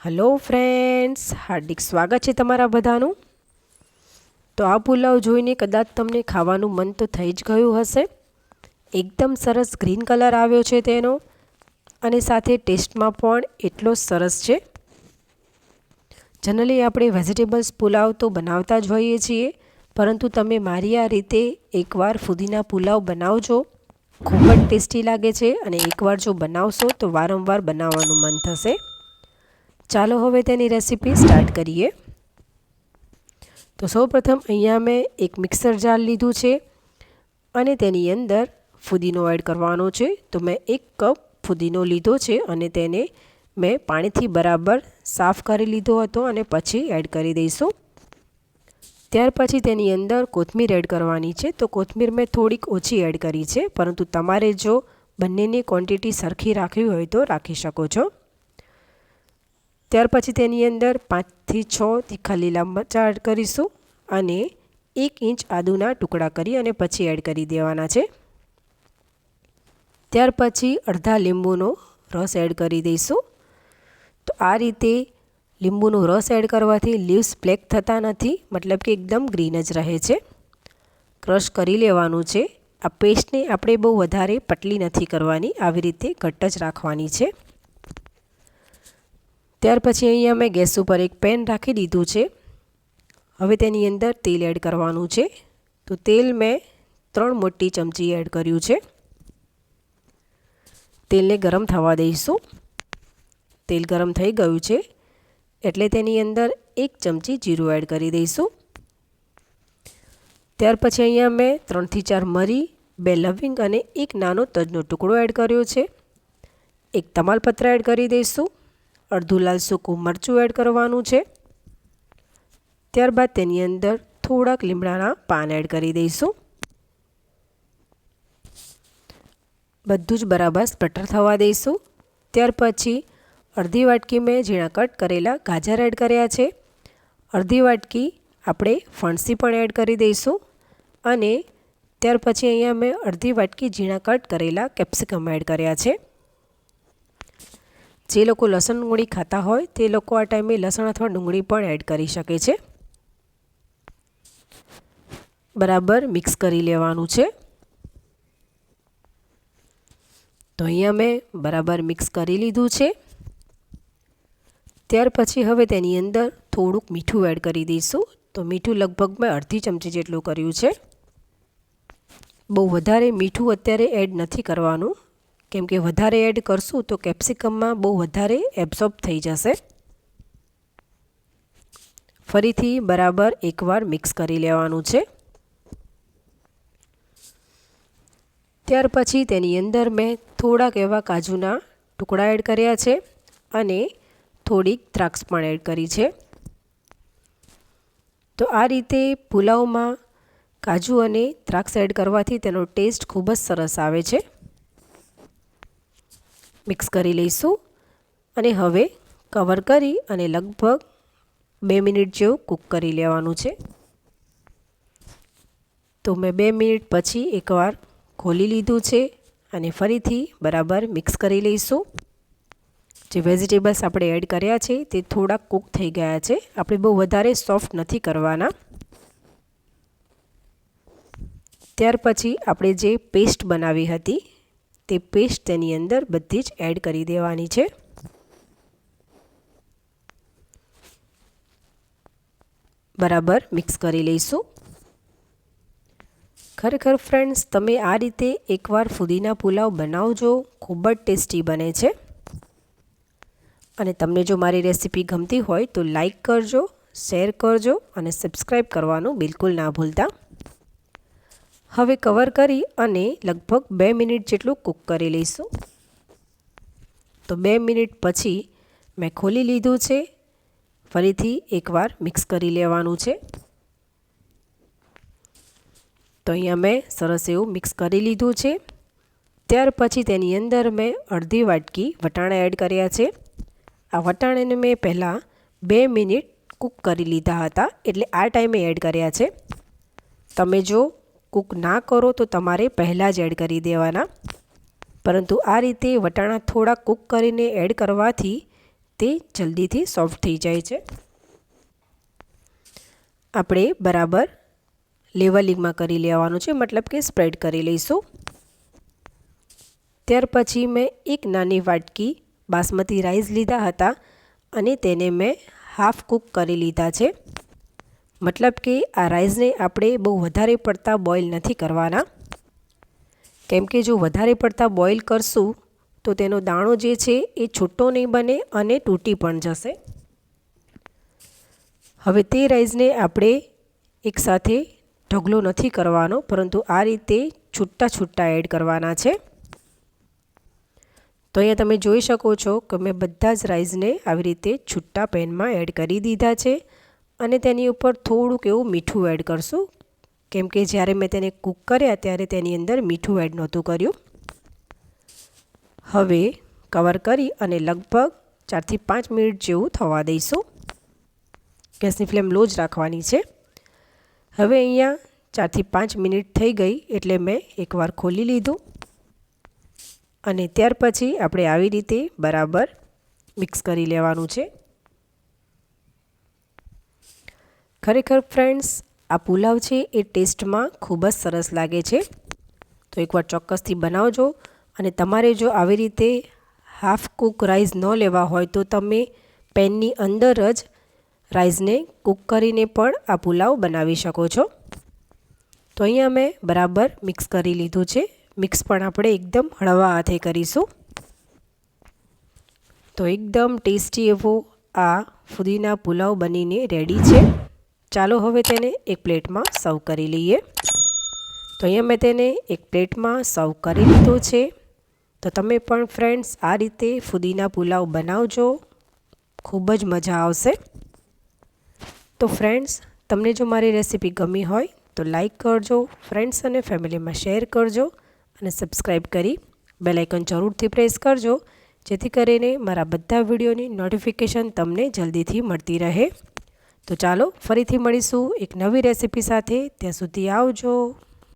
Hello friends, હાર્દિક સ્વાગત છે તમારા બધાનું। તો આ પુલાવ જોઈને કદાચ તમને ખાવાનું મન તો થઈ જ ગયું હશે। એકદમ સરસ ગ્રીન કલર આવ્યો છે તેનો, અને સાથે ટેસ્ટમાં પણ એટલો સરસ છે। જનરલી આપણે વેજીટેબલ્સ પુલાવ તો બનાવતા જ હોઈએ છીએ, પરંતુ તમે મારી આ રીતે એકવાર ફુદીના પુલાવ બનાવજો, ખૂબ જ ટેસ્ટી લાગે છે। અને એકવાર જો બનાવશો તો વારંવાર બનાવવાનું મન થશે। ચાલો હવે તેની રેસીપી સ્ટાર્ટ કરીએ। તો સૌપ્રથમ અહીંયા મેં એક મિક્સર જાર લીધું છે અને તેની અંદર ફુદીનો એડ કરવાનો છે। તો મેં 1 કપ ફુદીનો લીધો છે અને તેને મેં પાણીથી બરાબર સાફ કરી લીધો હતો અને પછી એડ કરી દઈશું। ત્યાર પછી તેની અંદર કોથમીર એડ કરવાની છે। તો કોથમીર મેં થોડીક ઓછી એડ કરી છે, પરંતુ તમારે જો બંનેની ક્વોન્ટિટી સરખી રાખવી હોય તો રાખી શકો છો। ત્યાર પછી તેની અંદર 5 થી 6 તીખા લીલા મરચાં એડ કરીશું અને 1 ઇંચ આદુના ટુકડા કરી અને પછી એડ કરી દેવાના છે। ત્યાર પછી અડધા લીંબુનો રસ એડ કરી દઈશું। તો આ રીતે લીંબુનો રસ એડ કરવાથી લીવ્સ બ્લેક થતા નથી, મતલબ કે એકદમ ગ્રીન જ રહે છે। ક્રશ કરી લેવાનું છે। આ પેસ્ટને આપણે બહુ વધારે પતલી નથી કરવાની, આવી રીતે ઘટ્ટ જ રાખવાની છે। ત્યાર પછી અહીંયા મેં ગેસ ઉપર એક પેન રાખી દીધું છે। હવે તેની અંદર તેલ એડ કરવાનું છે। તો તેલ મેં 3 મોટી ચમચી એડ કર્યું છે। તેલને ગરમ થવા દઈશું। તેલ ગરમ થઈ ગયું છે એટલે તેની અંદર 1 ચમચી જીરું એડ કરી દઈશું। ત્યાર પછી અહીંયા મેં 3 થી 4 મરી, 2 લવિંગ અને 1 નાનો તજનો ટુકડો એડ કર્યો છે। 1 તમાલપત્ર એડ કરી દઈશું। અડધું લાલ સૂકું મરચું એડ કરવાનું છે। ત્યારબાદ તેની અંદર થોડાક લીમડાના પાન એડ કરી દઈશું। બધું જ બરાબર સ્પ્રેટર થવા દઈશું। ત્યાર પછી અડધી વાટકી મેં ઝીણા કટ કરેલા ગાજર એડ કર્યા છે। અડધી વાટકી આપણે ફણસી પણ એડ કરી દઈશું અને ત્યાર પછી અહીંયા મેં અડધી વાટકી ઝીણા કટ કરેલા કેપ્સિકમ એડ કર્યા છે। જે લોકો લસણ ડુંગળી ખાતા હોય તે લોકો આ ટાઈમે લસણ અથવા ડુંગળી પણ એડ કરી શકે છે। બરાબર મિક્સ કરી લેવાનું છે। તો અહીંયા મેં બરાબર મિક્સ કરી લીધું છે। ત્યાર પછી હવે તેની અંદર થોડુંક મીઠું એડ કરી દઈશું। તો મીઠું લગભગ મેં અડધી ચમચી જેટલું કર્યું છે। બહુ વધારે મીઠું અત્યારે એડ નથી કરવાનું, કેમ કે વધારે એડ કરશું તો કેપ્સિકમમાં બહુ વધારે એબ્સોર્બ થઈ જશે। ફરીથી બરાબર એકવાર મિક્સ કરી લેવાનું છે। ત્યાર પછી તેની અંદર મેં થોડાક એવા કાજુના ટુકડા એડ કર્યા છે અને થોડીક દ્રાક્ષ પણ એડ કરી છે। તો આ રીતે પુલાવમાં કાજુ અને દ્રાક્ષ એડ કરવાથી તેનો ટેસ્ટ ખૂબ જ સરસ આવે છે। મિક્સ કરી લઈશું અને હવે કવર કરી અને લગભગ 2 મિનિટ જેવું કૂક કરી લેવાનું છે। તો મેં 2 મિનિટ પછી એકવાર ખોલી લીધું છે અને ફરીથી બરાબર મિક્સ કરી લઈશું। જે વેજીટેબલ્સ આપણે એડ કર્યા છે તે થોડાક કૂક થઈ ગયા છે, આપણે બહુ વધારે સોફ્ટ નથી કરવાના। ત્યાર પછી આપણે જે પેસ્ટ બનાવી હતી તે પેસ્ટ તેની અંદર બધી જ એડ કરી દેવાની છે। બરાબર મિક્સ કરી લઈશું। ખરેખર ફ્રેન્ડ્સ, તમે આ રીતે એકવાર ફુદીના પુલાવ બનાવજો, ખૂબ જ ટેસ્ટી બને છે। અને તમને જો મારી રેસીપી ગમતી હોય તો લાઈક કરજો, શેર કરજો અને સબસ્ક્રાઈબ કરવાનું બિલકુલ ના ભૂલતા। હવે કવર કરી અને લગભગ 2 મિનિટ જેટલું કૂક કરી લઈશું। તો 2 મિનિટ પછી મેં ખોલી લીધું છે। ફરીથી એકવાર મિક્સ કરી લેવાનું છે। તો અહીંયા મેં સરસ એવું મિક્સ કરી લીધું છે। ત્યાર પછી તેની અંદર મેં અડધી વાટકી વટાણા એડ કર્યા છે। આ વટાણાને મેં પહેલાં 2 મિનિટ કૂક કરી લીધા હતા, એટલે આ ટાઈમે એડ કર્યા છે। તમે જો કૂક ના કરો તો તમારે પહેલાં જ એડ કરી દેવાના, પરંતુ આ રીતે વટાણા થોડા કૂક કરીને એડ કરવાથી રીતે જલ્દીથી સોફ્ટ થઈ જાય છે. આપણે બરાબર લેવલિંગમાં કરી લેવાનું છે, મતલબ કે સ્પ્રેડ કરી લઈશું. ત્યાર પછી મેં એક નાની વાટકી બાસમતી રાઈસ લીધા હતા અને તેને મેં હાફ કૂક કરી લીધા છે. મતલબ કે આ રાઈસને આપણે બહુ વધારે પડતા બોઇલ નથી કરવાના, કેમ કે જો વધારે પડતા બોઇલ કરશું તો તેનો દાણો જે છે એ છૂટો નહીં બને અને તૂટી પણ જશે. હવે તે રાઈસને આપણે એકસાથે ઢગલો નથી કરવાનો, પરંતુ આ રીતે છૂટા છૂટા એડ કરવાના છે. તો અહીંયા તમે જોઈ શકો છો કે મેં બધા જ રાઈસને આવી રીતે છૂટા પેનમાં એડ કરી દીધા છે અને તેની ઉપર થોડુંક એવું મીઠું એડ કરશું, કેમ કે જ્યારે મેં તેને કૂક કર્યા ત્યારે તેની અંદર મીઠું એડ નહોતું કર્યું. હવે કવર કરી અને લગભગ 4 થી 5 મિનિટ જેવું થવા દઈશું. ગેસની ફ્લેમ લો જ રાખવાની છે. હવે અહીંયા 4 થી 5 મિનિટ થઈ ગઈ એટલે મેં એકવાર ખોલી લીધું અને ત્યાર પછી આપણે આવી રીતે બરાબર મિક્સ કરી લેવાનું છે. ખરેખર ફ્રેન્ડ્સ, આ પુલાવ છે એ ટેસ્ટમાં ખૂબ જ સરસ લાગે છે. તો એકવાર ચોક્કસથી બનાવજો. અને તમારે જો આવી રીતે હાફ કૂક રાઈસ ન લેવા હોય તો તમે પેનની અંદર જ રાઈસને કૂક કરીને પણ આ પુલાવ બનાવી શકો છો. તો અહીંયા મેં બરાબર મિક્સ કરી લીધું છે. મિક્સ પણ આપણે એકદમ હળવા હાથે કરીશું. તો એકદમ ટેસ્ટી એવો આ ફુદીના પુલાવ બનીને રેડી છે. ચાલો હવે તેને એક પ્લેટમાં સર્વ કરી લઈએ. તો અહીંયા મેં તેને એક પ્લેટમાં સર્વ કરી લીધો છે. તો તમે પણ ફ્રેન્ડ્સ આ રીતે ફુદીના પુલાવ બનાવજો, ખૂબ જ મજા આવશે. તો ફ્રેન્ડ્સ, તમને જો મારી રેસીપી ગમી હોય તો લાઈક કરજો, ફ્રેન્ડ્સ અને ફેમિલીમાં શેર કરજો અને સબસ્ક્રાઈબ કરી બેલ આઇકન જરૂરથી પ્રેસ કરજો, જેથી કરીને મારા બધા વિડીયોની નોટિફિકેશન તમને જલ્દીથી મળતી રહે. તો ચાલો ફરીથી મળીશું એક નવી રેસીપી સાથે. ત્યાં સુધી આવજો.